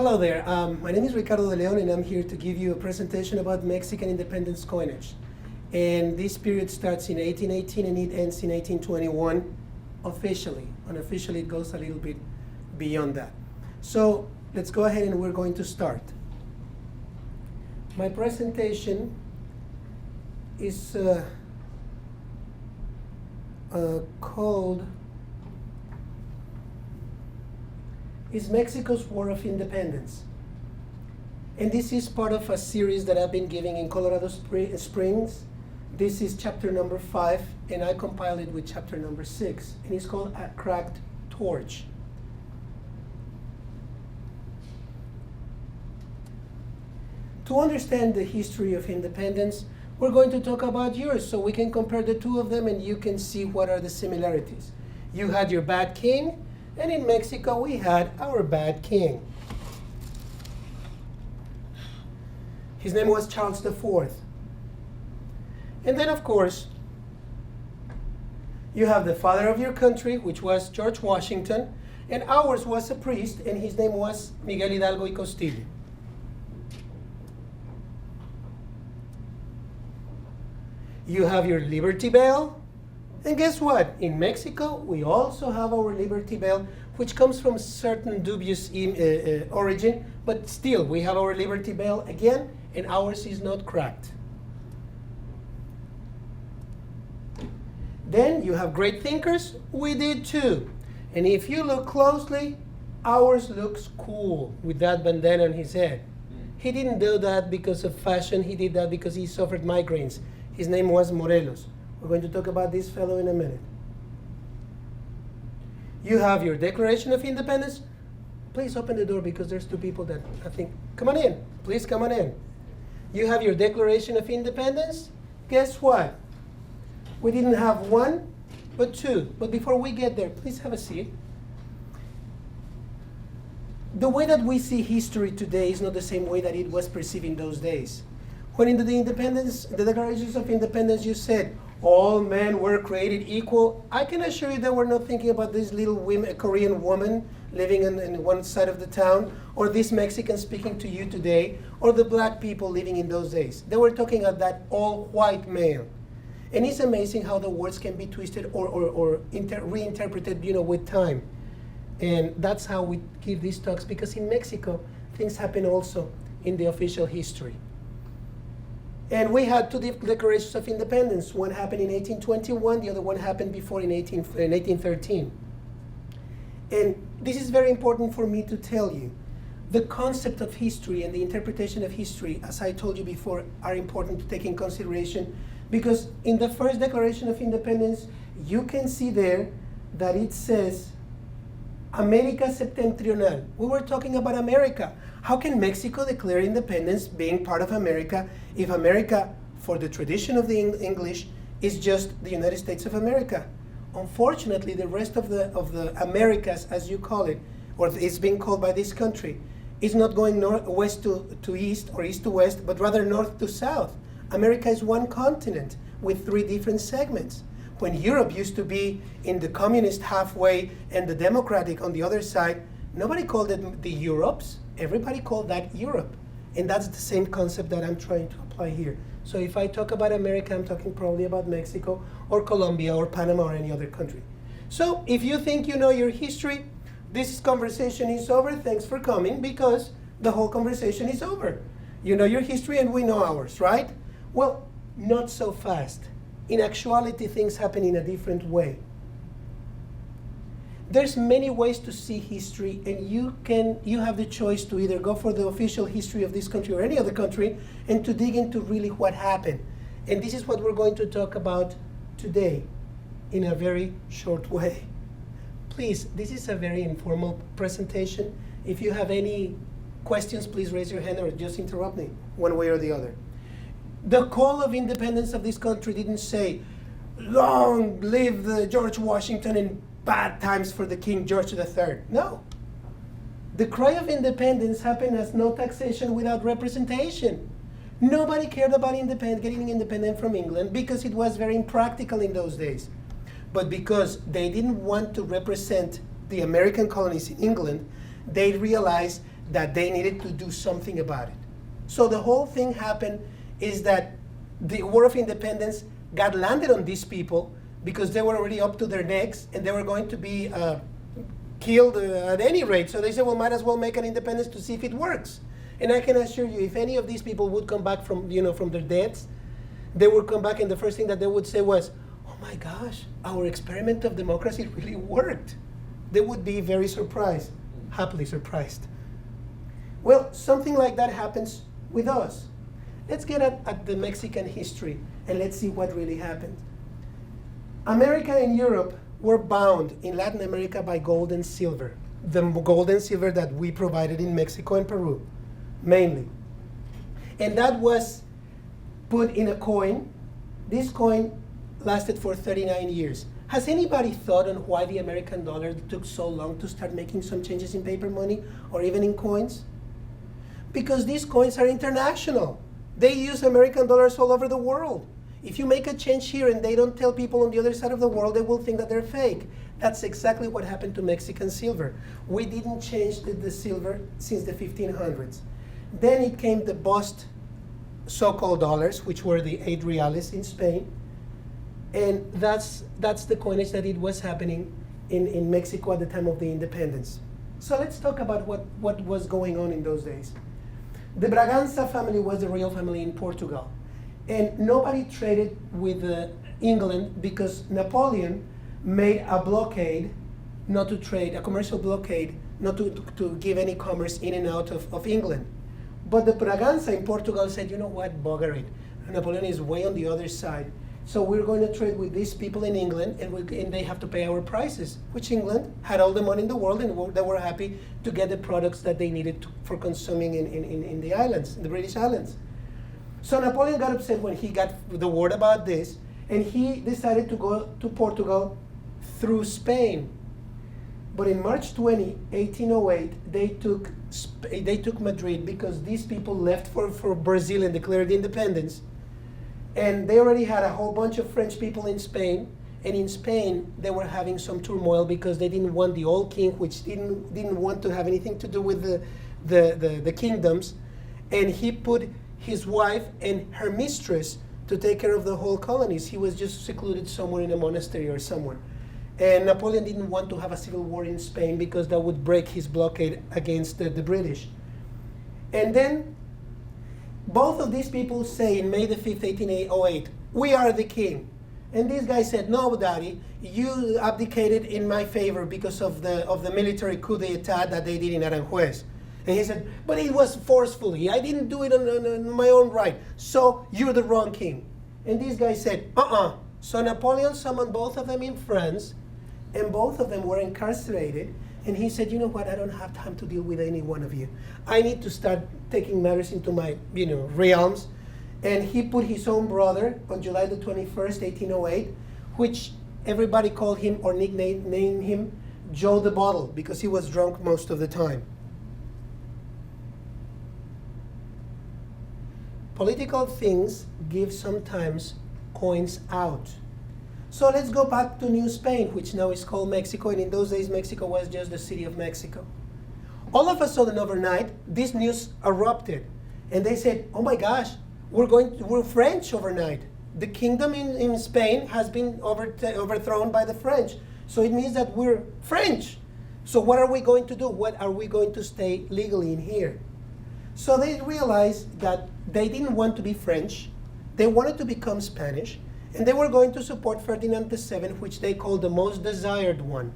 Hello there. My name is Ricardo de Leon, and I'm here to give you a presentation about Mexican independence coinage. And this period starts in 1818 and it ends in 1821 officially. Unofficially, it goes a little bit beyond that. So let's go ahead and we're going to start. My presentation is called is Mexico's War of Independence. And this is part of a series that I've been giving in Colorado Springs. This is chapter number 5, and I compiled it with chapter number 6, and it's called A Cracked Torch. To understand the history of independence, we're going to talk about yours, so we can compare the two of them and you can see what are the similarities. You had your bad king, and in Mexico, we had our bad king. His name was Charles IV. And then, of course, you have the father of your country, which was George Washington, and ours was a priest, and his name was Miguel Hidalgo y Costilla. You have your Liberty Bell. And guess what? In Mexico, we also have our Liberty Bell, which comes from certain dubious origin, but still, we have our Liberty Bell again, and ours is not cracked. Then you have great thinkers. We did too. And if you look closely, ours looks cool with that bandana on his head. He didn't do that because of fashion. He did that because he suffered migraines. His name was Morelos. We're going to talk about this fellow in a minute. You have your Declaration of Independence. Please open the door because there's two people that I think, come on in. Please come on in. You have your Declaration of Independence. Guess what? We didn't have one, but two. But before we get there, please have a seat. The way that we see history today is not the same way that it was perceived in those days. When in the Declarations of Independence, you said, all men were created equal. I can assure you that we're not thinking about this little Korean woman living in one side of the town, or this Mexican speaking to you today, or the black people living in those days. They were talking about that all-white male. And it's amazing how the words can be twisted or reinterpreted, with time. And that's how we give these talks, because in Mexico, things happen also in the official history. And we had two Declarations of Independence. One happened in 1821, the other one happened before in 1813. And this is very important for me to tell you. The concept of history and the interpretation of history, as I told you before, are important to take in consideration, because in the first Declaration of Independence, you can see there that it says, America Septentrional. We were talking about America. How can Mexico declare independence being part of America if America, for the tradition of the English, is just the United States of America? Unfortunately, the rest of the Americas, as you call it, or it's being called by this country, is not going west to east or east to west, but rather north to south. America is one continent with 3 different segments. When Europe used to be in the communist halfway and the democratic on the other side, nobody called it the Europes. Everybody called that Europe. And that's the same concept that I'm trying to apply here. So if I talk about America, I'm talking probably about Mexico or Colombia or Panama or any other country. So if you think you know your history, this conversation is over. Thanks for coming, because the whole conversation is over. You know your history and we know ours, right? Well, not so fast. In actuality, things happen in a different way. There's many ways to see history, and you have the choice to either go for the official history of this country or any other country and to dig into really what happened. And this is what we're going to talk about today in a very short way. Please, this is a very informal presentation. If you have any questions, please raise your hand or just interrupt me one way or the other. The call of independence of this country didn't say, long live the George Washington and bad times for the King George III. No. The cry of independence happened as no taxation without representation. Nobody cared about getting independent from England because it was very impractical in those days. But because they didn't want to represent the American colonies in England, they realized that they needed to do something about it. So the whole thing happened is that the War of Independence got landed on these people because they were already up to their necks and they were going to be killed at any rate. So they said, well, might as well make an independence to see if it works. And I can assure you, if any of these people would come back from, from their deaths, they would come back and the first thing that they would say was, oh my gosh, our experiment of democracy really worked. They would be very surprised, happily surprised. Well, something like that happens with us. Let's get at the Mexican history and let's see what really happened. America and Europe were bound in Latin America by gold and silver. The gold and silver that we provided in Mexico and Peru, mainly. And that was put in a coin. This coin lasted for 39 years. Has anybody thought on why the American dollar took so long to start making some changes in paper money or even in coins? Because these coins are international. They use American dollars all over the world. If you make a change here and they don't tell people on the other side of the world, they will think that they're fake. That's exactly what happened to Mexican silver. We didn't change the silver since the 1500s. Then it came the bust so-called dollars, which were the 8 reales in Spain. And that's the coinage that it was happening in Mexico at the time of the independence. So let's talk about what was going on in those days. The Braganza family was the royal family in Portugal. And nobody traded with England because Napoleon made a blockade not to trade, a commercial blockade, not to give any commerce in and out of England. But the Braganza in Portugal said, you know what, bugger it. Napoleon is way on the other side. So we're going to trade with these people in England and they have to pay our prices, which England had all the money in the world and they were happy to get the products that they needed for consuming in the islands, in the British Islands. So Napoleon got upset when he got the word about this, and he decided to go to Portugal through Spain. But in March 20, 1808, they took Madrid because these people left for Brazil and declared independence. And they already had a whole bunch of French people in Spain, and in Spain they were having some turmoil because they didn't want the old king, which didn't want to have anything to do with the kingdoms, and he put his wife and her mistress to take care of the whole colonies. He was just secluded somewhere in a monastery or somewhere. And Napoleon didn't want to have a civil war in Spain because that would break his blockade against the British. And then both of these people say in May the 5th, 1808, we are the king. And this guy said, no, Daddy, you abdicated in my favor because of the military coup d'etat that they did in Aranjuez. And he said, but it was forcefully. I didn't do it on my own right. So you're the wrong king. And this guy said, So Napoleon summoned both of them in France, and both of them were incarcerated. And he said, you know what, I don't have time to deal with any one of you. I need to start taking matters into my realms. And he put his own brother on July the 21st, 1808, which everybody called him or nicknamed him Joe the Bottle because he was drunk most of the time. Political things give sometimes coins out. So let's go back to New Spain, which now is called Mexico, and in those days Mexico was just the city of Mexico. All of a sudden overnight, this news erupted, and they said, oh my gosh, we're French overnight. The kingdom in Spain has been overthrown by the French. So it means that we're French. So what are we going to do? What are we going to stay legally in here? So they realized that they didn't want to be French. They wanted to become Spanish. And they were going to support Ferdinand VII, which they called the most desired one,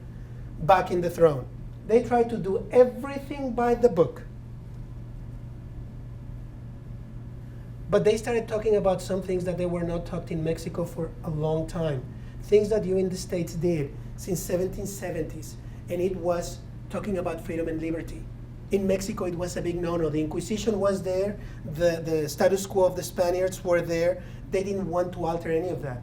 back in the throne. They tried to do everything by the book. But they started talking about some things that they were not talked in Mexico for a long time. Things that you in the States did since 1770s. And it was talking about freedom and liberty. In Mexico, it was a big no-no. The Inquisition was there. The status quo of the Spaniards were there. They didn't want to alter any of that.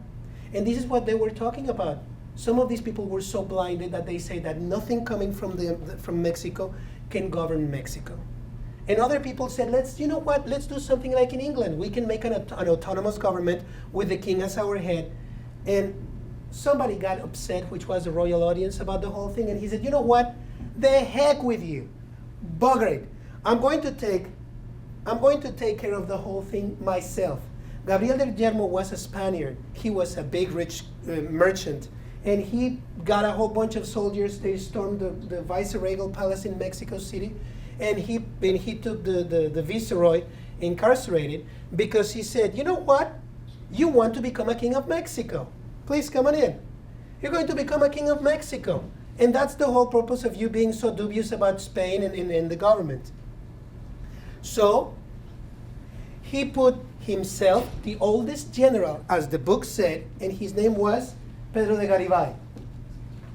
And this is what they were talking about. Some of these people were so blinded that they say that nothing coming from Mexico can govern Mexico. And other people said, let's do something like in England. We can make an autonomous government with the king as our head. And somebody got upset, which was the royal audience, about the whole thing. And he said, you know what? The heck with you. Bugger it. I'm going to take care of the whole thing myself. Gabriel de Yermo was a Spaniard. He was a big, rich merchant. And he got a whole bunch of soldiers. They stormed the viceregal palace in Mexico City. And he took the viceroy incarcerated because he said, you know what? You want to become a king of Mexico. Please come on in. You're going to become a king of Mexico. And that's the whole purpose of you being so dubious about Spain and the government. So he put himself, the oldest general, as the book said, and his name was Pedro de Garibay.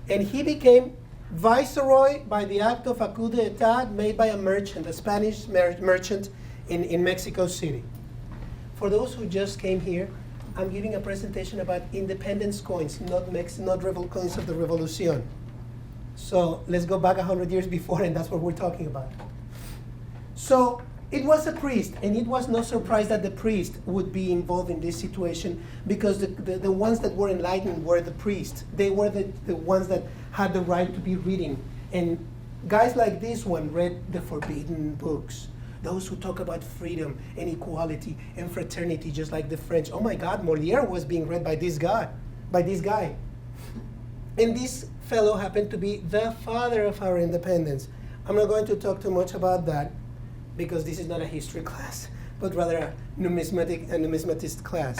And he became viceroy by the act of a coup d'etat made by a merchant, a Spanish merchant in Mexico City. For those who just came here, I'm giving a presentation about independence coins, not coins of the Revolution. So let's go back 100 years before, and that's what we're talking about. So it was a priest, and it was no surprise that the priest would be involved in this situation, because the ones that were enlightened were the priests. They were the ones that had the right to be reading. And guys like this one read the forbidden books. Those who talk about freedom and equality and fraternity, just like the French. Oh my God, Molière was being read by this guy. And this fellow happened to be the father of our independence. I'm not going to talk too much about that, because this is not a history class, but rather a numismatist class.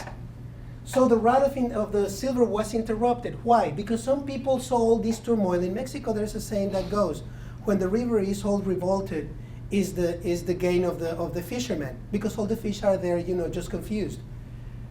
So the rout of the silver was interrupted. Why? Because some people saw all this turmoil. In Mexico, there's a saying that goes, when the river is all revolted, is the gain of the fishermen, because all the fish are there, just confused.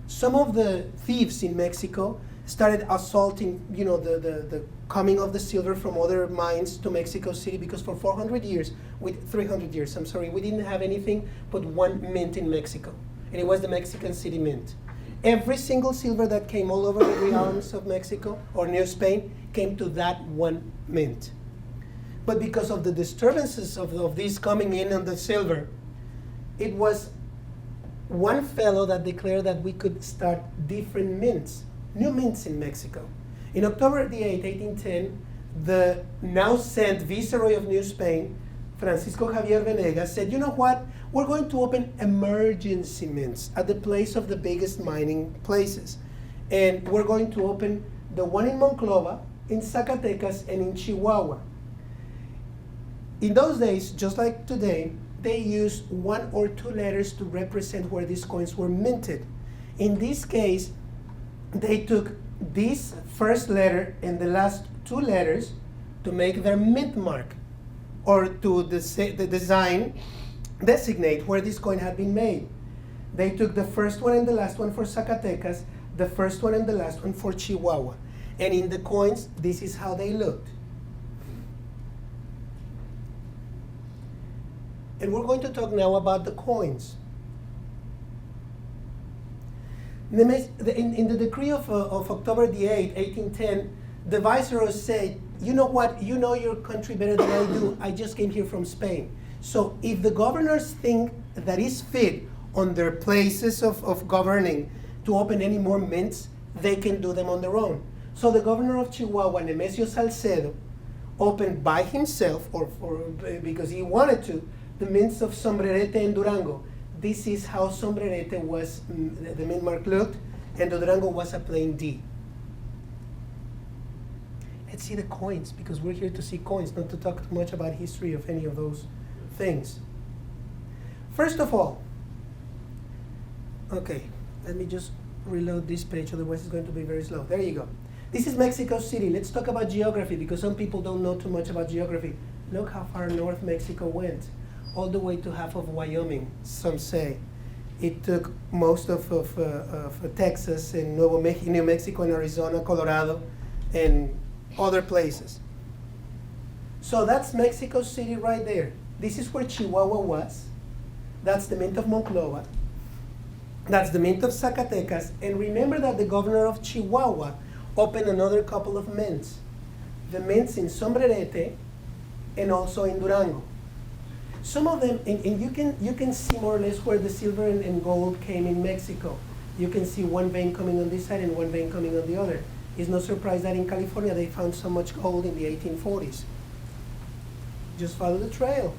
Some of the thieves in Mexico started assaulting, the coming of the silver from other mines to Mexico City, because for 300 years, we didn't have anything but one mint in Mexico, and it was the Mexican City Mint. Every single silver that came all over the realms of Mexico or New Spain came to that one mint. But because of the disturbances of this coming in on the silver, it was one fellow that declared that we could start different mints, new mints in Mexico. In October the 8th, 1810, the now sent Viceroy of New Spain, Francisco Javier Venegas, said, you know what? We're going to open emergency mints at the place of the biggest mining places. And we're going to open the one in Monclova, in Zacatecas, and in Chihuahua. In those days, just like today, they used 1 or 2 letters to represent where these coins were minted. In this case, they took this first letter and the last 2 letters to make their mint mark, or to designate where this coin had been made. They took the first one and the last one for Zacatecas, the first one and the last one for Chihuahua. And in the coins, this is how they looked. And we're going to talk now about the coins. In the decree of October the 8th, 1810, the viceroy said, you know what, you know your country better than I do. I just came here from Spain. So if the governors think that is fit on their places of governing to open any more mints, they can do them on their own. So the governor of Chihuahua, Nemesio Salcedo, opened by himself, or because he wanted to, the mints of Sombrerete and Durango. This is how Sombrerete was, the mint mark looked, and the Durango was a plain D. Let's see the coins, because we're here to see coins, not to talk too much about history of any of those things. First of all, okay, let me just reload this page, otherwise it's going to be very slow. There you go. This is Mexico City. Let's talk about geography, because some people don't know too much about geography. Look how far north Mexico went, all the way to half of Wyoming, some say. It took most of Texas and New Mexico and Arizona, Colorado, and other places. So that's Mexico City right there. This is where Chihuahua was. That's the mint of Monclova. That's the mint of Zacatecas. And remember that the governor of Chihuahua opened another couple of mints. The mints in Sombrerete and also in Durango. Some of them, and you can see more or less where the silver and gold came in Mexico. You can see one vein coming on this side and one vein coming on the other. It's no surprise that in California they found so much gold in the 1840s. Just follow the trail.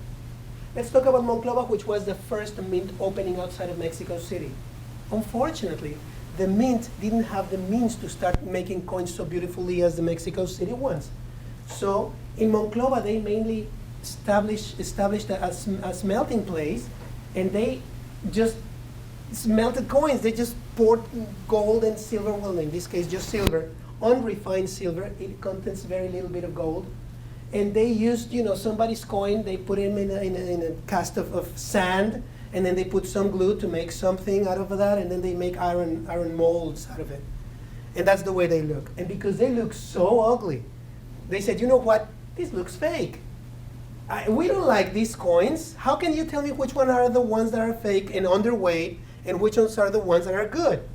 Let's talk about Monclova, which was the first mint opening outside of Mexico City. Unfortunately, the mint didn't have the means to start making coins so beautifully as the Mexico City ones. So in Monclova, they mainly established a smelting place, and they just smelted coins. They just poured gold and silver, well, in this case, just silver, unrefined silver. It contains very little bit of gold. And they used, somebody's coin, they put him in a cast of sand, and then they put some glue to make something out of that, and then they make iron molds out of it. And that's the way they look. And because they look so ugly, they said, you know what, this looks fake. We don't like these coins. How can you tell me which one are the ones that are fake and underweight, and which ones are the ones that are good?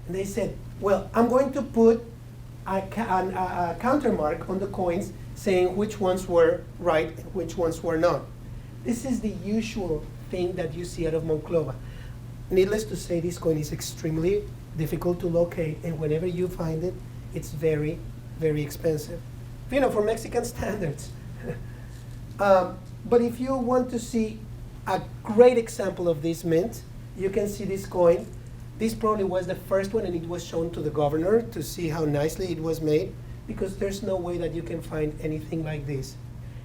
And they said, well, I'm going to put a countermark on the coins saying which ones were right and which ones were not. This is the usual thing that you see out of Monclova. Needless to say, this coin is extremely difficult to locate, and whenever you find it, it's very, very expensive. For Mexican standards. But if you want to see a great example of this mint, you can see this coin. This probably was the first one, and it was shown to the governor to see how nicely it was made, because there's no way that you can find anything like this.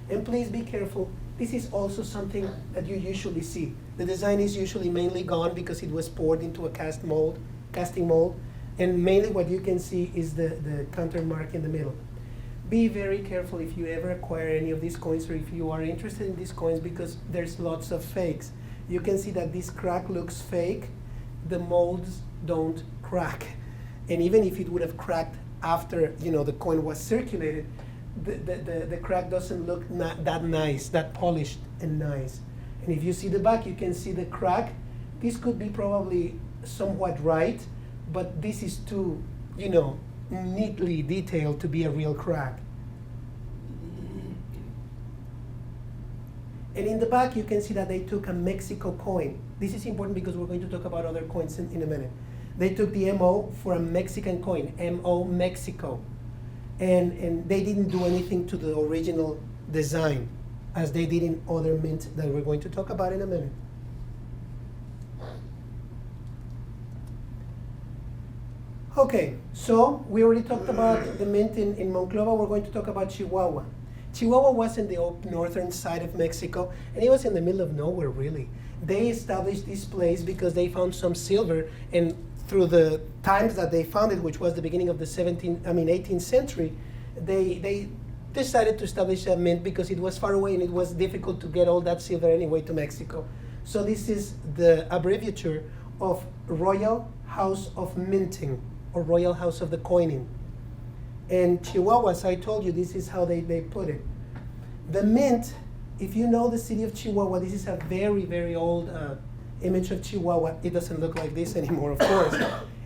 And please be careful. This is also something that you usually see. The design is usually mainly gone because it was poured into a casting mold, and mainly what you can see is the counter mark in the middle. Be very careful if you ever acquire any of these coins, or if you are interested in these coins, because there's lots of fakes. You can see that this crack looks fake. The molds don't crack. And even if it would have cracked after the coin was circulated, the crack doesn't look that nice, that polished and nice. And if you see the back, you can see the crack. This could be probably somewhat right, but this is too, neatly detailed to be a real crack. And in the back, you can see that they took a Mexico coin. This is important because we're going to talk about other coins in a minute. They took the MO for a Mexican coin, MO Mexico. And they didn't do anything to the original design, as they did in other mints that we're going to talk about in a minute. Okay, so we already talked about the mint in Monclova. We're going to talk about Chihuahua. Chihuahua was in the northern side of Mexico, and it was in the middle of nowhere, really. They established this place because they found some silver, and through the times that they found it, which was the beginning of the 18th century, they decided to establish a mint because it was far away and it was difficult to get all that silver anyway to Mexico. So this is the abbreviature of Royal House of Minting, or Royal House of the Coining. And Chihuahua, as I told you, this is how they put it. The mint, if you know the city of Chihuahua, this is a very, very old image of Chihuahua. It doesn't look like this anymore, of course.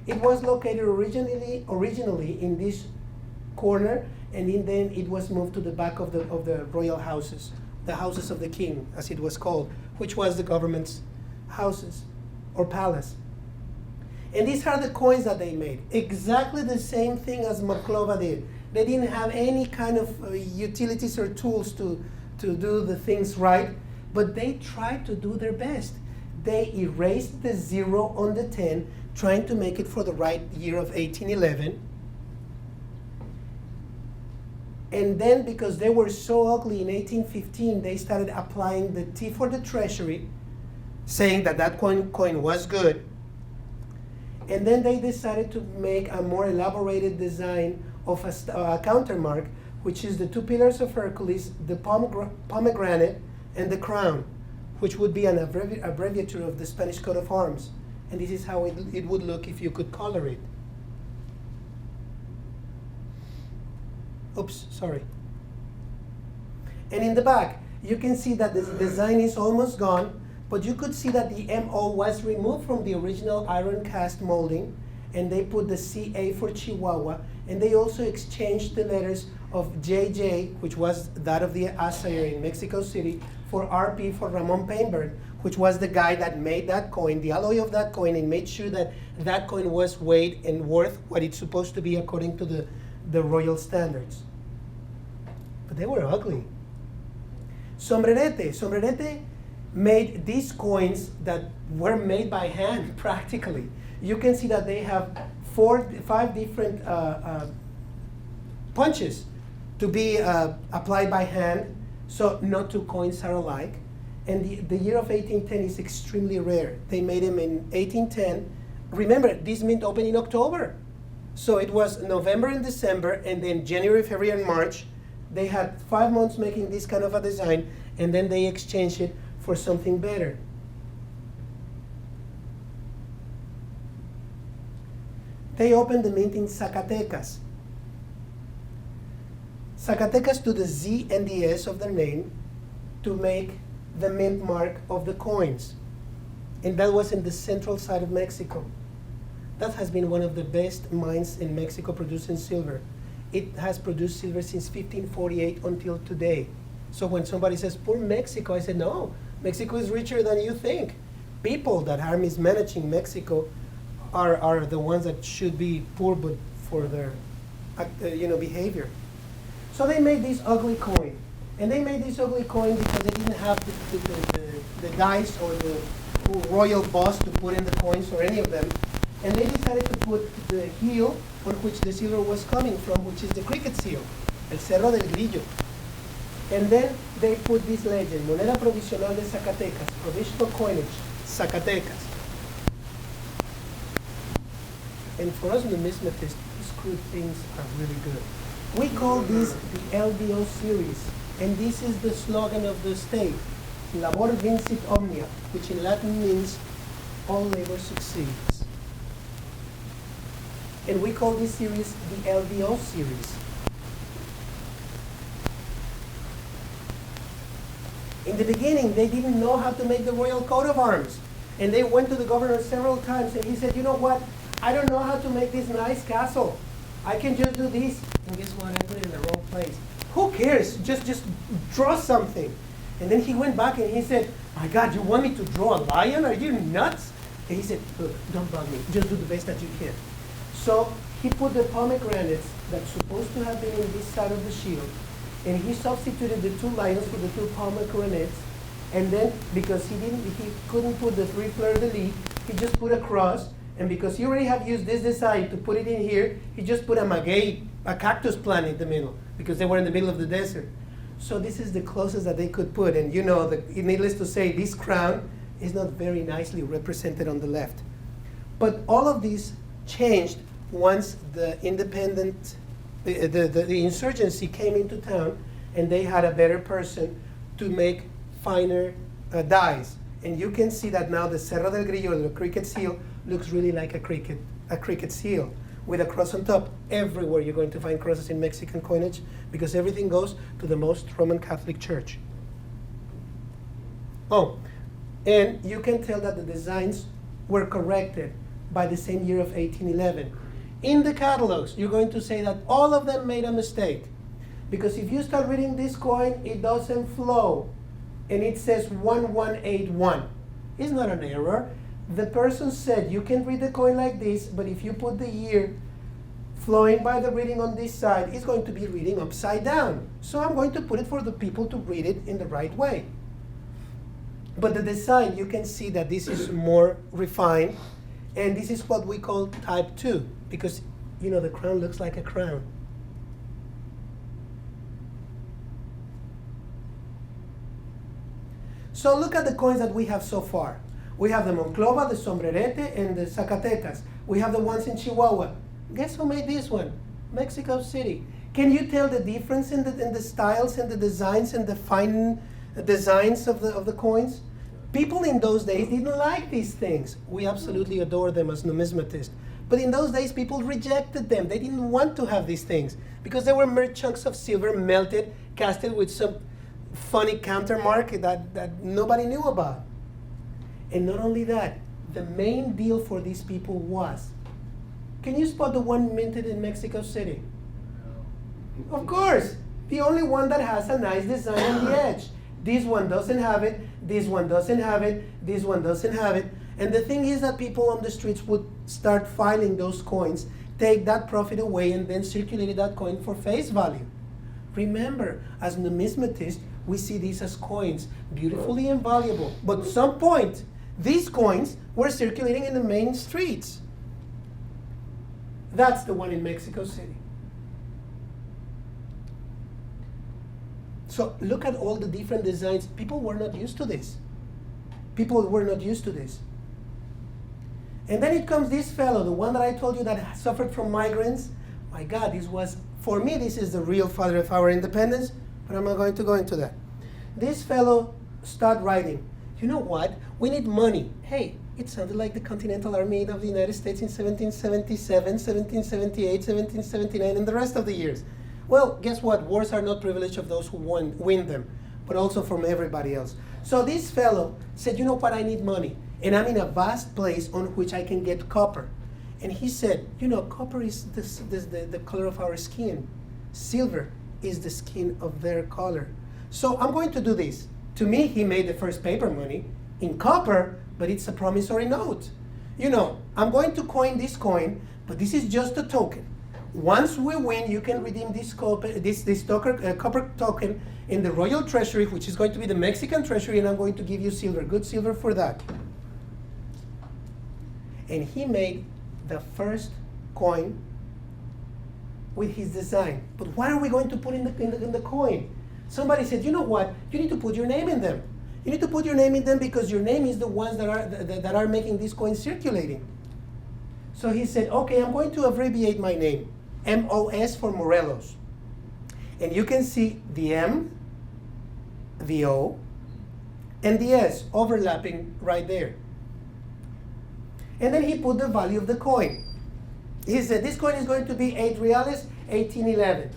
It was located originally in this corner, and then it was moved to the back of the royal houses, the houses of the king, as it was called, which was the government's houses or palace. And these are the coins that they made. Exactly the same thing as Monclova did. They didn't have any kind of utilities or tools to do the things right, but they tried to do their best. They erased the 0 on the 10, trying to make it for the right year of 1811. And then, because they were so ugly in 1815, they started applying the T for the treasury, saying that coin was good. And then they decided to make a more elaborated design of a countermark, which is the 2 pillars of Hercules, the pomegranate, and the crown, which would be an abbreviature of the Spanish coat of arms. And this is how it would look if you could color it. Oops, sorry. And in the back, you can see that the design is almost gone, but you could see that the MO was removed from the original iron cast molding, and they put the CA for Chihuahua, and they also exchanged the letters of JJ, which was that of the assayer in Mexico City, for RP for Ramon Painberg, which was the guy that made that coin, the alloy of that coin, and made sure that that coin was weighed and worth what it's supposed to be according to the royal standards. But they were ugly. Sombrerete made these coins that were made by hand practically. You can see that they have 5 different punches to be applied by hand, so no 2 coins are alike. And the year of 1810 is extremely rare. They made them in 1810. Remember, this mint opened in October. So it was November and December, and then January, February, and March. They had 5 months making this kind of a design, and then they exchanged it for something better. They opened the mint in Zacatecas. Zacatecas to the Z and the S of their name to make the mint mark of the coins. And that was in the central side of Mexico. That has been one of the best mines in Mexico producing silver. It has produced silver since 1548 until today. So when somebody says, poor Mexico, I said, no, Mexico is richer than you think. People that are mismanaging Mexico are the ones that should be poor, but for their behavior. So they made this ugly coin. And they made this ugly coin because they didn't have the dice or the royal boss to put in the coins or any of them. And they decided to put the heel on which the silver was coming from, which is the cricket seal, el Cerro del Grillo. And then they put this legend, Moneda Provisional de Zacatecas, provisional coinage, Zacatecas. And for us numismatists, these crude things are really good. We call this the LDO series, and this is the slogan of the state, Labor Vincit Omnia, which in Latin means all labor succeeds. And we call this series the LDO series. In the beginning, they didn't know how to make the royal coat of arms. And they went to the governor several times, and he said, you know what? I don't know how to make this nice castle. I can just do this. And guess what? I put it in the wrong place. Who cares? Just draw something. And then he went back and he said, my God, you want me to draw a lion? Are you nuts? And he said, look, don't bug me. Just do the best that you can. So he put the pomegranates that's supposed to have been in this side of the shield, and he substituted the 2 lions for the 2 pomegranates. And then, because he couldn't put the 3 fleur-de-lis, he just put a cross. And because he already have used this design to put it in here, he just put a maguey, a cactus plant in the middle, because they were in the middle of the desert. So this is the closest that they could put. And needless to say, this crown is not very nicely represented on the left. But all of these changed once the insurgency came into town, and they had a better person to make finer dyes. And you can see that now the Cerro del Grillo, the cricket seal, looks really like a cricket seal with a cross on top. Everywhere you're going to find crosses in Mexican coinage, because everything goes to the most Roman Catholic Church. Oh, and you can tell that the designs were corrected by the same year of 1811. In the catalogs, you're going to say that all of them made a mistake. Because if you start reading this coin, it doesn't flow. And it says 1181. It's not an error. The person said you can read the coin like this, but if you put the year flowing by the reading on this side, it's going to be reading upside down. So I'm going to put it for the people to read it in the right way. But the design, you can see that this is more refined, and this is what we call type 2, because the crown looks like a crown. So look at the coins that we have so far. We have the Monclova, the Sombrerete, and the Zacatecas. We have the ones in Chihuahua. Guess who made this one? Mexico City. Can you tell the difference in the styles and the designs and the fine designs of the coins? People in those days didn't like these things. We absolutely adore them as numismatists. But in those days, people rejected them. They didn't want to have these things because they were mere chunks of silver melted, casted with some funny countermark that nobody knew about. And not only that, the main deal for these people was, can you spot the one minted in Mexico City? No. Of course, the only one that has a nice design on the edge. This one doesn't have it, this one doesn't have it, this one doesn't have it. And the thing is that people on the streets would start filing those coins, take that profit away, and then circulate that coin for face value. Remember, as numismatists, we see these as coins, beautifully and valuable. But at some point, these coins were circulating in the main streets. That's the one in Mexico City. So look at all the different designs. People were not used to this. People were not used to this. And then it comes this fellow, the one that I told you that suffered from migraines. My God, this was, for me, this is the real father of our independence, but I'm not going to go into that. This fellow started writing, you know what? We need money. Hey, it sounded like the Continental Army of the United States in 1777, 1778, 1779, and the rest of the years. Well, guess what? Wars are not privilege of those who win them, but also from everybody else. So this fellow said, you know what? I need money. And I'm in a vast place on which I can get copper. And he said, you know, copper is the color of our skin. Silver is the skin of their color. So I'm going to do this. To me, he made the first paper money in copper, but it's a promissory note. You know, I'm going to coin this coin, but this is just a token. Once we win, you can redeem this copper token in the Royal Treasury, which is going to be the Mexican Treasury, and I'm going to give you silver, good silver for that. And he made the first coin with his design. But what are we going to put in the coin? Somebody said, you know what? You need to put your name in them. You need to put your name in them because your name is the ones that are making these coins circulating. So he said, okay, I'm going to abbreviate my name. MOS for Morelos. And you can see the M, the O, and the S overlapping right there. And then he put the value of the coin. He said, this coin is going to be 8 reales, 1811.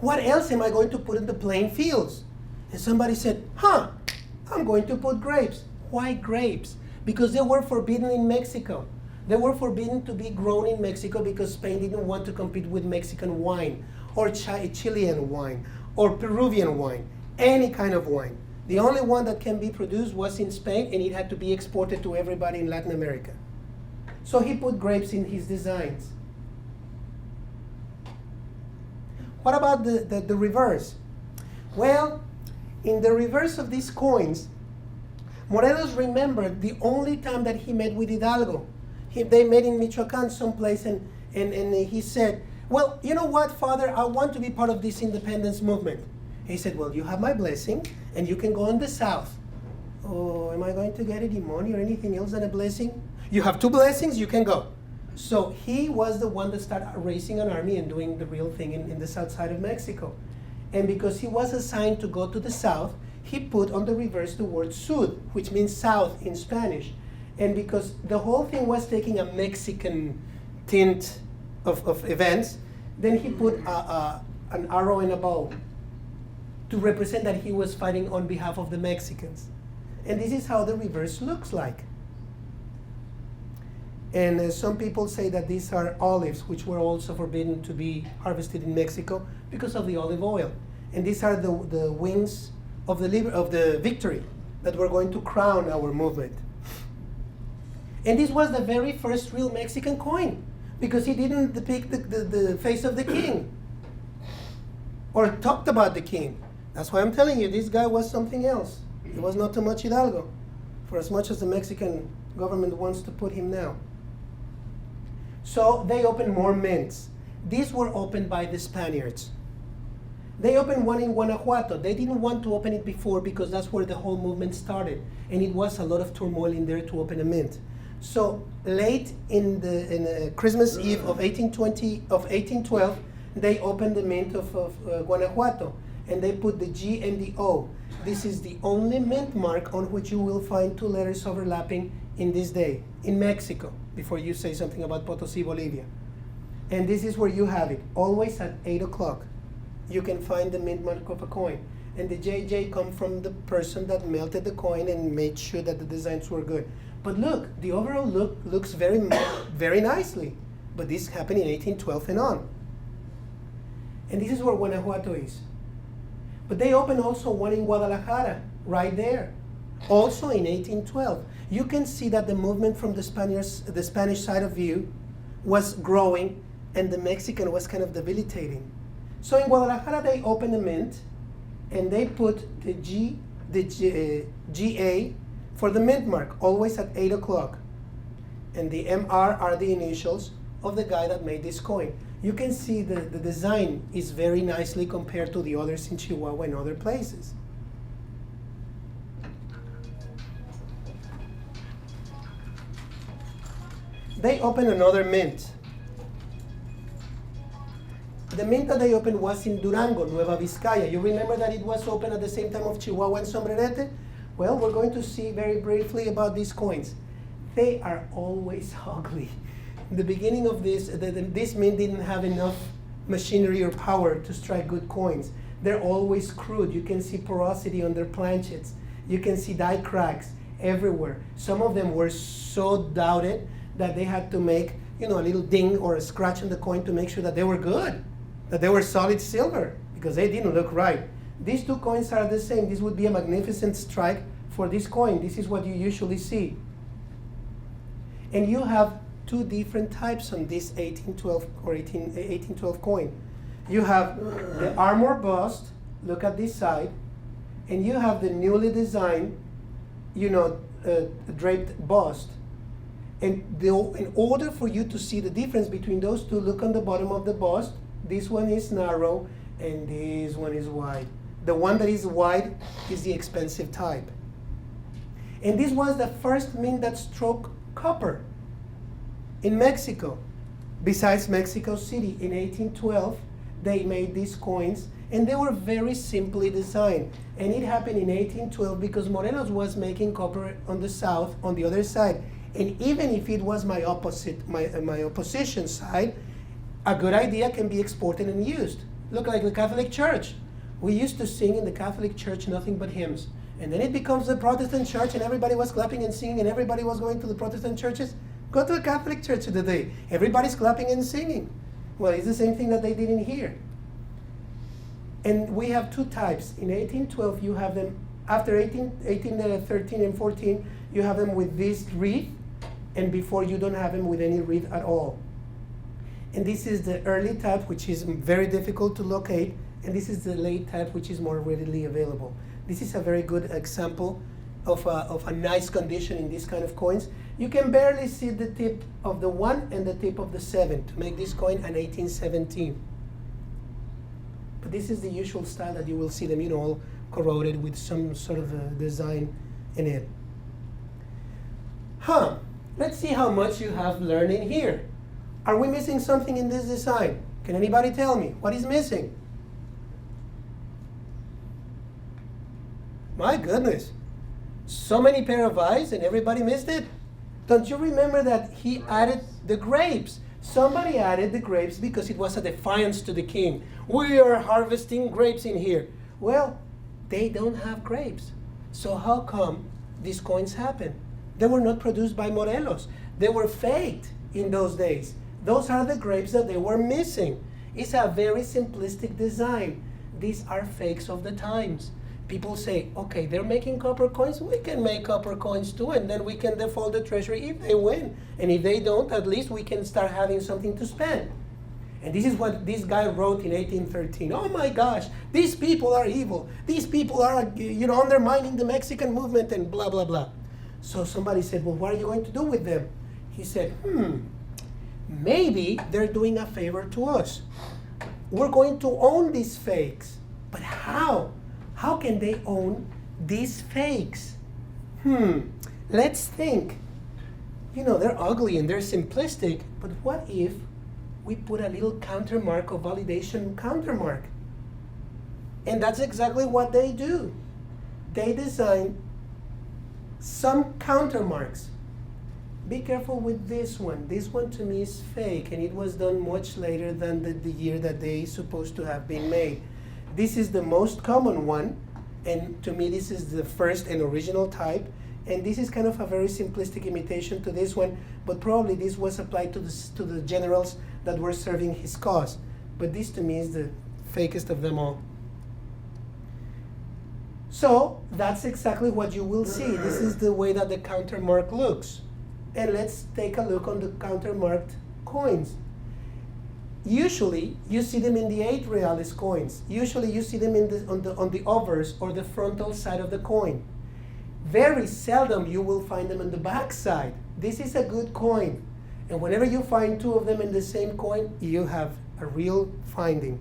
What else am I going to put in the plain fields? And somebody said, I'm going to put grapes. Why grapes? Because they were forbidden in Mexico. They were forbidden to be grown in Mexico because Spain didn't want to compete with Mexican wine or Chilean wine or Peruvian wine, any kind of wine. The only one that can be produced was in Spain, and it had to be exported to everybody in Latin America. So he put grapes in his designs. What about the reverse? Well, in the reverse of these coins, Morelos remembered the only time that he met with Hidalgo. They met in Michoacan someplace, and he said, well, you know what, Father, I want to be part of this independence movement. He said, well, you have my blessing, and you can go in the south. Oh, am I going to get any money or anything else than a blessing? You have 2 blessings, you can go. So he was the one that started raising an army and doing the real thing in the south side of Mexico. And because he was assigned to go to the south, he put on the reverse the word sud, which means south in Spanish. And because the whole thing was taking a Mexican tint of events, then he put an arrow in a bow to represent that he was fighting on behalf of the Mexicans. And this is how the reverse looks like. And some people say that these are olives, which were also forbidden to be harvested in Mexico because of the olive oil. And these are the wings of the victory that were going to crown our movement. And this was the very first real Mexican coin, because he didn't depict the face of the king or talked about the king. That's why I'm telling you, this guy was something else. He was not too much Hidalgo, for as much as the Mexican government wants to put him now. So they opened more mints. These were opened by the Spaniards. They opened one in Guanajuato. They didn't want to open it before because that's where the whole movement started. And it was a lot of turmoil in there to open a mint. So late in the Christmas Eve of 1812, they opened the mint of Guanajuato. And they put the G and the O. This is the only mint mark on which you will find 2 letters overlapping in this day, in Mexico, before you say something about Potosí, Bolivia. And this is where you have it, always at 8 o'clock. You can find the mint mark of a coin. And the JJ come from the person that melted the coin and made sure that the designs were good. But look, the overall look looks very nicely. But this happened in 1812 and on. And this is where Guanajuato is. But they opened also one in Guadalajara, right there, also in 1812. You can see that the movement from the Spanish side of view was growing, and the Mexican was kind of debilitating. So in Guadalajara, they open a mint, and they put the GA for the mint mark, always at 8 o'clock. And the MR are the initials of the guy that made this coin. You can see the design is very nicely compared to the others in Chihuahua and other places. They opened another mint. The mint that they opened was in Durango, Nueva Vizcaya. You remember that it was open at the same time of Chihuahua and Sombrerete? Well, we're going to see very briefly about these coins. They are always ugly. In the beginning of this, this mint didn't have enough machinery or power to strike good coins. They're always crude. You can see porosity on their planchets. You can see die cracks everywhere. Some of them were so doubted that they had to make, a little ding or a scratch on the coin to make sure that they were good, that they were solid silver, because they didn't look right. These two coins are the same. This would be a magnificent strike for this coin. This is what you usually see. And you have two different types on this 1812 or 1812 coin. You have the armor bust, look at this side, and you have the newly designed, draped bust. And in order for you to see the difference between those two, look on the bottom of the bust. This one is narrow and this one is wide. The one that is wide is the expensive type. And this was the first mint that struck copper in Mexico. Besides Mexico City, in 1812, they made these coins, and they were very simply designed. And it happened in 1812 because Morelos was making copper on the south, on the other side. And even if it was my opposition side, a good idea can be exported and used. Look like the Catholic Church. We used to sing in the Catholic Church nothing but hymns. And then it becomes the Protestant church, and everybody was clapping and singing, and everybody was going to the Protestant churches. Go to a Catholic church today. Everybody's clapping and singing. Well, it's the same thing that they did in here. And we have two types. In 1812, you have them, after 1813 and 14, you have them with this wreath, and before you don't have them with any wreath at all. And this is the early type, which is very difficult to locate, and this is the late type, which is more readily available. This is a very good example of a nice condition in these kind of coins. You can barely see the tip of the 1 and the tip of the 7 to make this coin an 1817. But this is the usual style that you will see them, all corroded with some sort of a design in it. Let's see how much you have learned in here. Are we missing something in this design? Can anybody tell me what is missing? My goodness. So many pair of eyes and everybody missed it? Don't you remember that he added the grapes? Somebody added the grapes because it was a defiance to the king. We are harvesting grapes in here. Well, they don't have grapes. So how come these coins happen? They were not produced by Morelos. They were faked in those days. Those are the grapes that they were missing. It's a very simplistic design. These are fakes of the times. People say, okay, they're making copper coins, we can make copper coins too, and then we can default the treasury if they win. And if they don't, at least we can start having something to spend. And this is what this guy wrote in 1813. Oh my gosh, these people are evil. These people are, undermining the Mexican movement and blah, blah, blah. So somebody said, well, what are you going to do with them? He said, maybe they're doing a favor to us. We're going to own these fakes. But how? How can they own these fakes? Let's think. They're ugly and they're simplistic, but what if we put a little countermark of validation countermark? And that's exactly what they do. They design some countermarks. Be careful with this one. This one to me is fake, and it was done much later than the year that they supposed to have been made. This is the most common one, and to me this is the first and original type, and this is kind of a very simplistic imitation to this one, but probably this was applied to the generals that were serving his cause. But this to me is the fakest of them all. So that's exactly what you will see. This is the way that the countermark looks. And let's take a look on the countermarked coins. Usually, you see them in the 8 reales coins. Usually, you see them on the obverse or the frontal side of the coin. Very seldom you will find them on the back side. This is a good coin. And whenever you find 2 of them in the same coin, you have a real finding.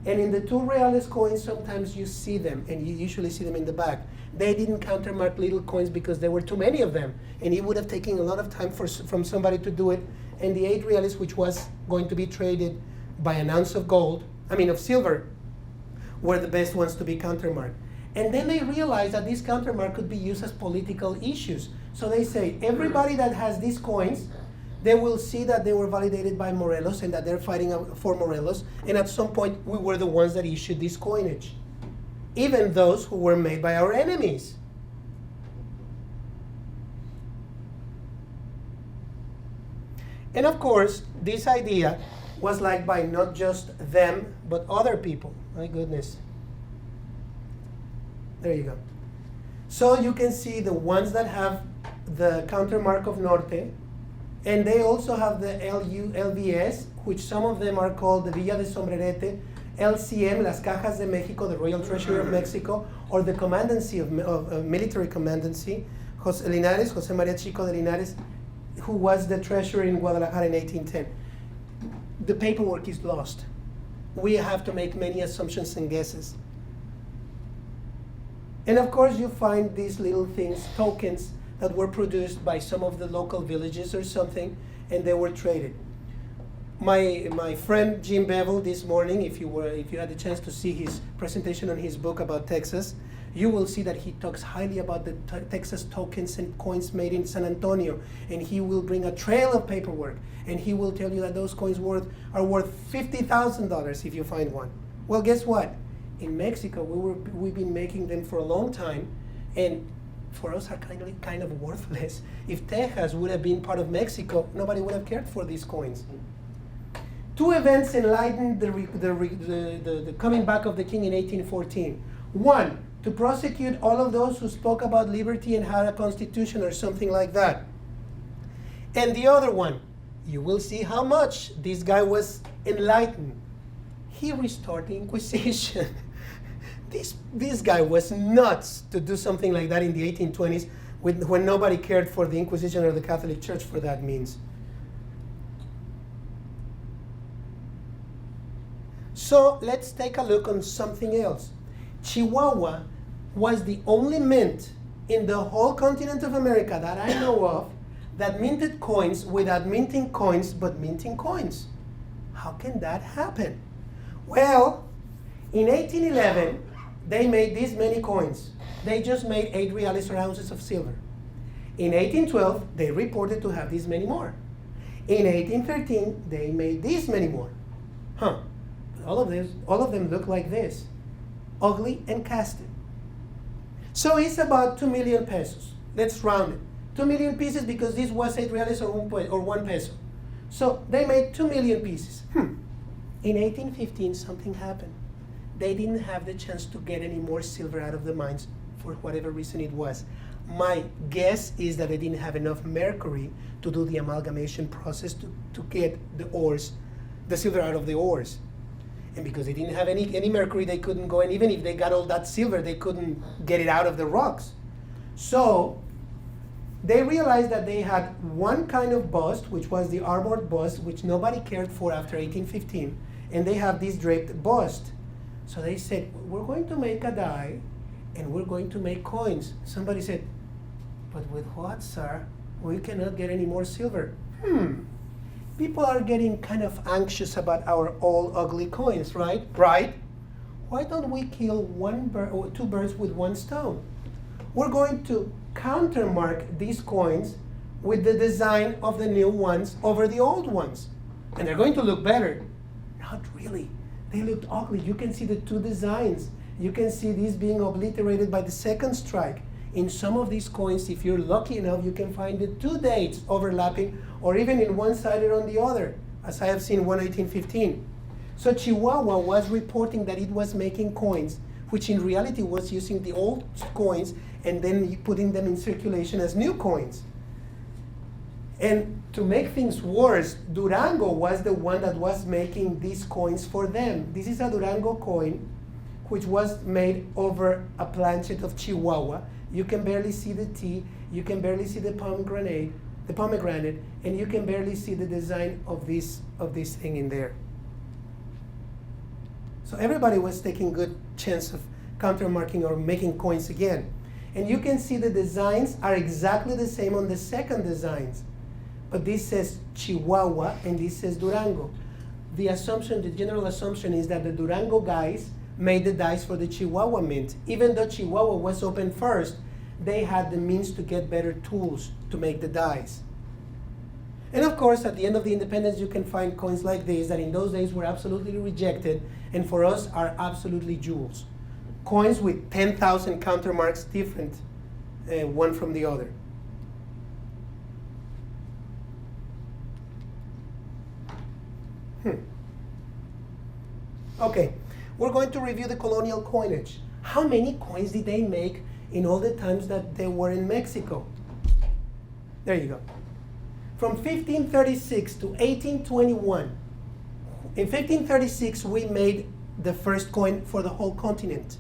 And in the 2 reales coins, sometimes you see them, and you usually see them in the back. They didn't countermark little coins because there were too many of them, and it would have taken a lot of time from somebody to do it. And the 8 reales, which was going to be traded by an ounce of of silver, were the best ones to be countermarked. And then they realized that this countermark could be used as political issues. So they say, everybody that has these coins, they will see that they were validated by Morelos and that they're fighting for Morelos. And at some point, we were the ones that issued this coinage. Even those who were made by our enemies. And of course, this idea was liked by not just them, but other people. My goodness. There you go. So you can see the ones that have the countermark of Norte, and they also have the LVS, which some of them are called the Villa de Sombrerete, LCM, Las Cajas de Mexico, the Royal Treasury of Mexico, or the Commandancy of Military Commandancy, José María Chico de Linares, who was the treasurer in Guadalajara in 1810. The paperwork is lost. We have to make many assumptions and guesses. And of course, you find these little things, tokens, that were produced by some of the local villages or something, and they were traded. My friend Jim Bevel this morning, if you had the chance to see his presentation on his book about Texas, you will see that he talks highly about the Texas tokens and coins made in San Antonio, and he will bring a trail of paperwork, and he will tell you that those coins are worth $50,000 if you find one. Well, guess what? In Mexico, we've been making them for a long time, and for us are kind of worthless. If Texas would have been part of Mexico, nobody would have cared for these coins. 2 events enlightened the coming back of the king in 1814. 1, to prosecute all of those who spoke about liberty and had a constitution or something like that. And the other one, you will see how much this guy was enlightened. He restored the Inquisition. This guy was nuts to do something like that in the 1820s when nobody cared for the Inquisition or the Catholic Church for that means. So let's take a look on something else. Chihuahua was the only mint in the whole continent of America that I know of that minted coins without minting coins but minting coins. How can that happen? Well, in 1811, they made these many coins. They just made 8 reales or ounces of silver. In 1812, they reported to have these many more. In 1813, they made these many more. All of them look like this, ugly and casted. So it's about 2 million pesos. Let's round it. 2 million pieces because this was 8 reales or 1 peso. So they made 2 million pieces. In 1815, something happened. They didn't have the chance to get any more silver out of the mines for whatever reason it was. My guess is that they didn't have enough mercury to do the amalgamation process to get the silver out of the ores. And because they didn't have any mercury, they couldn't go, and even if they got all that silver, they couldn't get it out of the rocks. So they realized that they had one kind of bust, which was the armored bust, which nobody cared for after 1815, and they have this draped bust. So they said, we're going to make a die, and we're going to make coins. Somebody said, but with what, sir? We cannot get any more silver. People are getting kind of anxious about our old ugly coins, right? Right? Why don't we kill 2 birds with 1 stone? We're going to countermark these coins with the design of the new ones over the old ones. And they're going to look better. Not really. They looked ugly. You can see the 2 designs. You can see these being obliterated by the second strike. In some of these coins, if you're lucky enough, you can find the 2 dates overlapping, or even in one side or on the other, as I have seen 1815. So Chihuahua was reporting that it was making coins, which in reality was using the old coins and then putting them in circulation as new coins. And to make things worse, Durango was the one that was making these coins for them. This is a Durango coin, which was made over a planchet of Chihuahua. You can barely see the T, you can barely see the pomegranate, and you can barely see the design of this thing in there. So everybody was taking good chance of countermarking or making coins again. And you can see the designs are exactly the same on the second designs. But this says Chihuahua and this says Durango. The general assumption is that the Durango guys made the dies for the Chihuahua mint. Even though Chihuahua was open first, they had the means to get better tools to make the dies. And of course, at the end of the independence, you can find coins like this that in those days were absolutely rejected, and for us are absolutely jewels. Coins with 10,000 countermarks different one from the other. Okay, we're going to review the colonial coinage. How many coins did they make in all the times that they were in Mexico? There you go. From 1536 to 1821, in 1536 we made the first coin for the whole continent,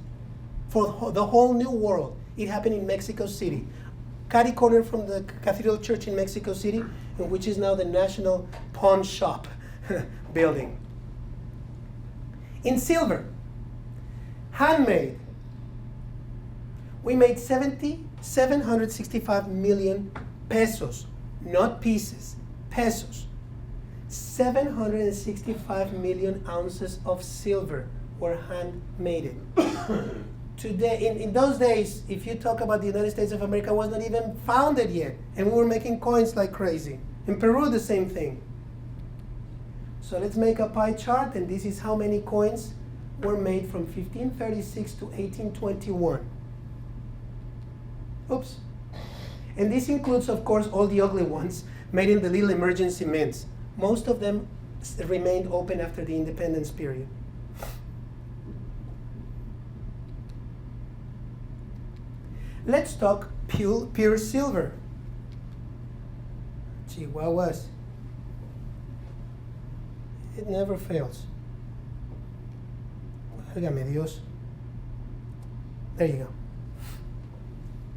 for the whole new world. It happened in Mexico City, catty corner from the Cathedral Church in Mexico City, which is now the National Pawn Shop building. In silver, handmade, we made 765 million pesos, not pieces, pesos. 765 million ounces of silver were handmade. Today, in those days, if you talk about the United States of America, was not even founded yet, and we were making coins like crazy. In Peru, the same thing. So let's make a pie chart, and this is how many coins were made from 1536 to 1821. Oops. And this includes, of course, all the ugly ones made in the little emergency mints. Most of them remained open after the independence period. Let's talk pure silver. Chihuahuas. It never fails. Válgame Dios. There you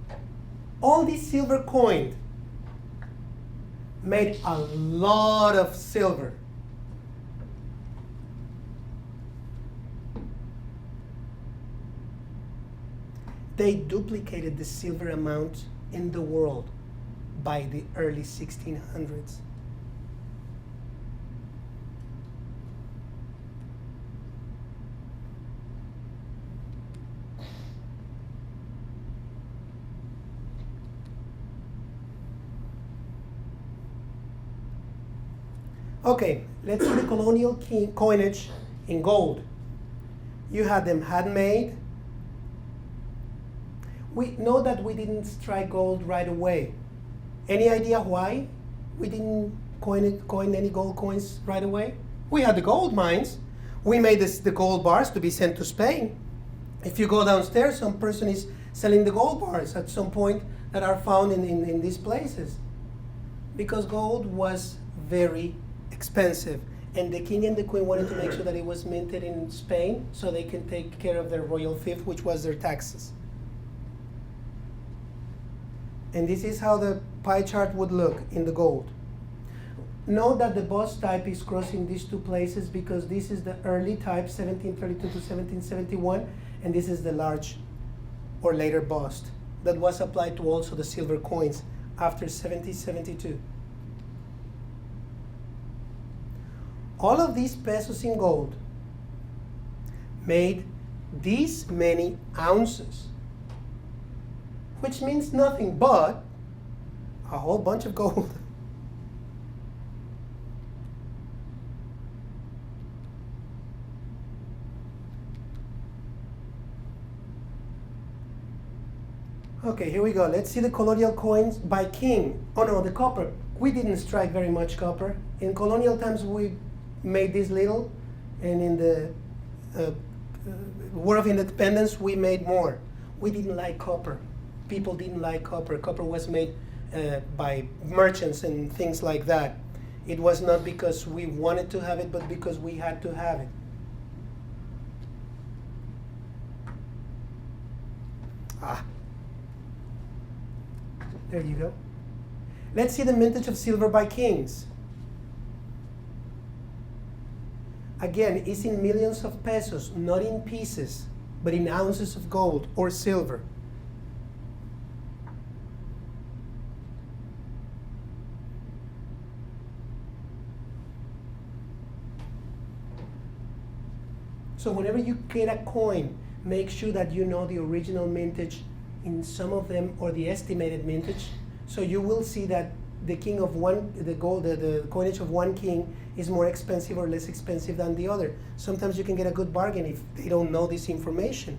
go. All these silver coined made a lot of silver. They duplicated the silver amount in the world by the early 1600s. Okay, let's see the colonial coinage in gold. You had them handmade. We know that we didn't strike gold right away. Any idea why we didn't coin any gold coins right away? We had the gold mines. We made the gold bars to be sent to Spain. If you go downstairs, some person is selling the gold bars at some point that are found in these places. Because gold was very expensive, and the king and the queen wanted to make sure that it was minted in Spain so they can take care of their royal fief, which was their taxes. And this is how the pie chart would look in the gold. Note that the bust type is crossing these two places because this is the early type, 1732 to 1771, and this is the large or later bust that was applied to also the silver coins after 1772. All of these pesos in gold made these many ounces, which means nothing but a whole bunch of gold. Okay, here we go. Let's see the colonial coins by king. Oh no, the copper. We didn't strike very much copper. In colonial times, we made this little, and in the War of Independence, we made more. We didn't like copper. People didn't like copper. Copper was made by merchants and things like that. It was not because we wanted to have it, but because we had to have it. There you go. Let's see the mintage of silver by kings. Again, it's in millions of pesos, not in pieces, but in ounces of gold or silver. So whenever you get a coin, make sure that you know the original mintage in some of them, or the estimated mintage. So you will see that the king of one, the gold, the coinage of one king is more expensive or less expensive than the other. Sometimes you can get a good bargain if they don't know this information.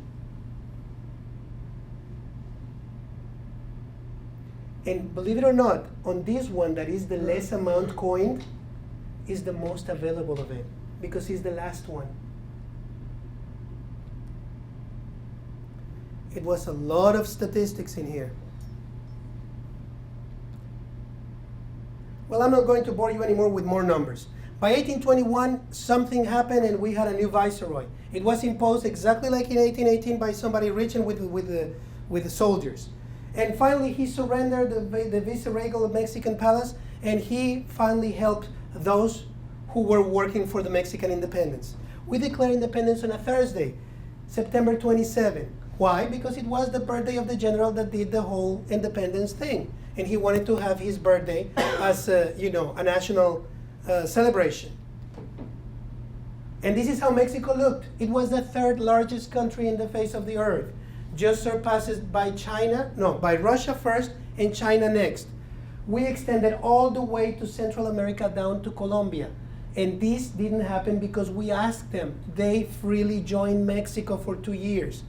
And believe it or not, on this one that is the less amount coined, is the most available of it, because it's the last one. It was a lot of statistics in here. Well, I'm not going to bore you anymore with more numbers. By 1821, something happened and we had a new viceroy. It was imposed exactly like in 1818 by somebody rich and with the soldiers. And finally, he surrendered the viceregal of Mexican palace, and he finally helped those who were working for the Mexican independence. We declared independence on a Thursday, September 27. Why? Because it was the birthday of the general that did the whole independence thing. And he wanted to have his birthday as a national celebration. And this is how Mexico looked. It was the third largest country in the face of the earth, just surpassed by by Russia first and China next. We extended all the way to Central America down to Colombia. And this didn't happen because we asked them. They freely joined Mexico for 2 years.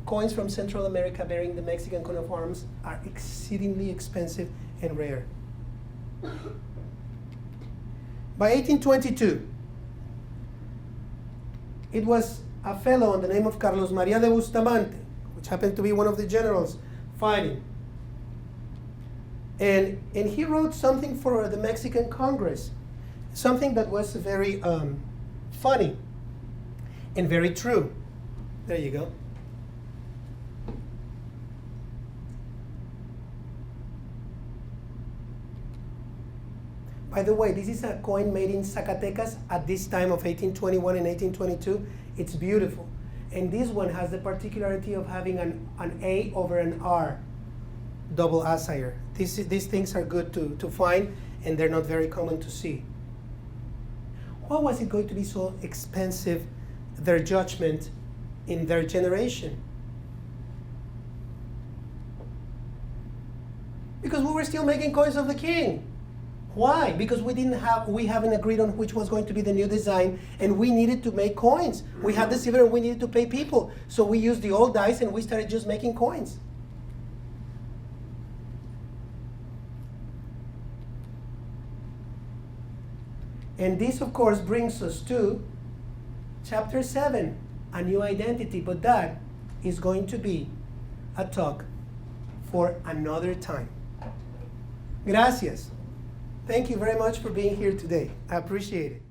Coins from Central America bearing the Mexican coat of arms are exceedingly expensive and rare. By 1822, it was a fellow on the name of Carlos Maria de Bustamante, which happened to be one of the generals fighting. And he wrote something for the Mexican Congress, something that was very funny and very true. There you go. By the way, this is a coin made in Zacatecas at this time of 1821 and 1822. It's beautiful. And this one has the particularity of having an A over an R, double assire. These things are good to find, and they're not very common to see. Why was it going to be so expensive, their judgment in their generation? Because we were still making coins of the king. Why? Because we haven't agreed on which was going to be the new design, and we needed to make coins. We had the silver and we needed to pay people. So we used the old dice and we started just making coins. And this, of course, brings us to chapter 7, a new identity. But that is going to be a talk for another time. Gracias. Thank you very much for being here today. I appreciate it.